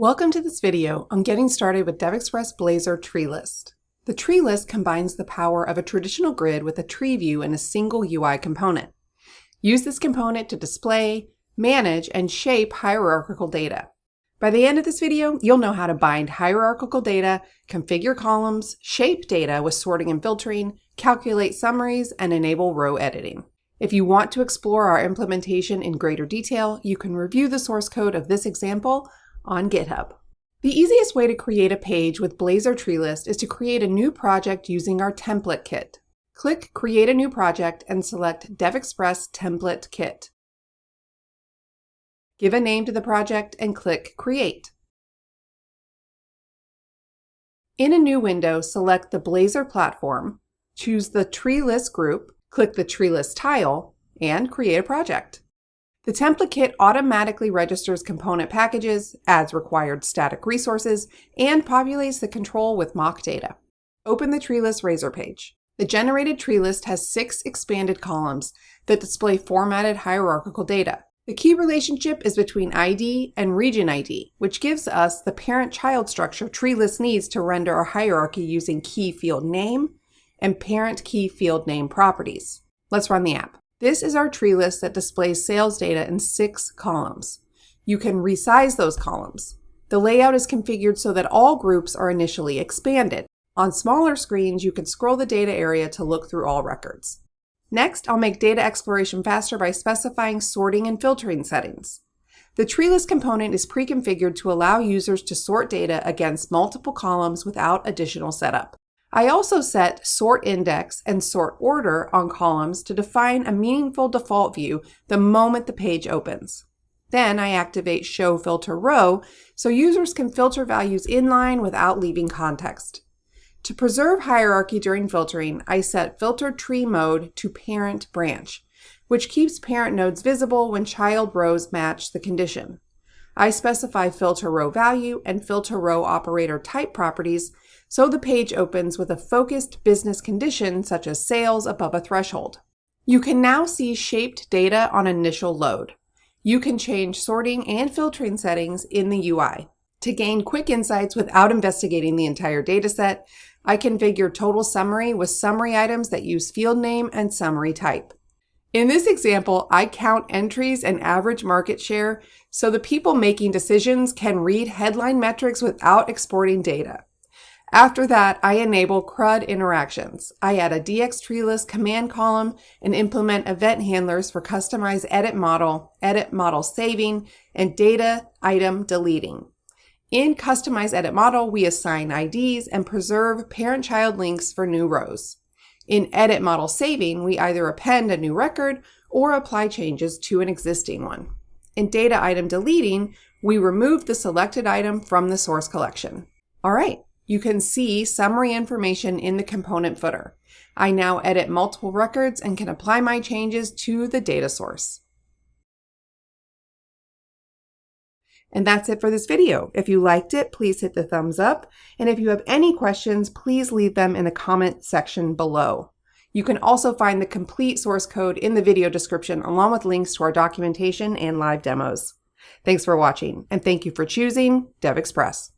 Welcome to this video on getting started with DevExpress Blazor TreeList. The TreeList combines the power of a traditional grid with a tree view in a single UI component. Use this component to display, manage, and shape hierarchical data. By the end of this video, you'll know how to bind hierarchical data, configure columns, shape data with sorting and filtering, calculate summaries, and enable row editing. If you want to explore our implementation in greater detail, you can review the source code of this example on GitHub. The easiest way to create a page with Blazor TreeList is to create a new project using our template kit. Click Create a New Project and select DevExpress Template Kit. Give a name to the project and click Create. In a new window, select the Blazor platform, choose the TreeList group, click the TreeList tile, and create a project. The template kit automatically registers component packages, adds required static resources, and populates the control with mock data. Open the TreeList Razor page. The generated TreeList has 6 expanded columns that display formatted hierarchical data. The key relationship is between ID and region ID, which gives us the parent-child structure TreeList needs to render a hierarchy using key field name and parent key field name properties. Let's run the app. This is our tree list that displays sales data in 6 columns. You can resize those columns. The layout is configured so that all groups are initially expanded. On smaller screens, you can scroll the data area to look through all records. Next, I'll make data exploration faster by specifying sorting and filtering settings. The tree list component is pre-configured to allow users to sort data against multiple columns without additional setup. I also set sort index and sort order on columns to define a meaningful default view the moment the page opens. Then I activate show filter row so users can filter values inline without leaving context. To preserve hierarchy during filtering, I set filter tree mode to parent branch, which keeps parent nodes visible when child rows match the condition. I specify filter row value and filter row operator type properties so the page opens with a focused business condition such as sales above a threshold. You can now see shaped data on initial load. You can change sorting and filtering settings in the UI. To gain quick insights without investigating the entire dataset, I configure total summary with summary items that use field name and summary type. In this example, I count entries and average market share so the people making decisions can read headline metrics without exporting data. After that, I enable CRUD interactions. I add a DXTreeList command column and implement event handlers for customized edit model saving, and data item deleting. In Customize Edit Model, we assign IDs and preserve parent-child links for new rows. In Edit Model Saving, we either append a new record or apply changes to an existing one. In Data Item Deleting, we remove the selected item from the source collection. All right. You can see summary information in the component footer. I now edit multiple records and can apply my changes to the data source. And that's it for this video. If you liked it, please hit the thumbs up. And if you have any questions, please leave them in the comment section below. You can also find the complete source code in the video description along with links to our documentation and live demos. Thanks for watching, and thank you for choosing DevExpress.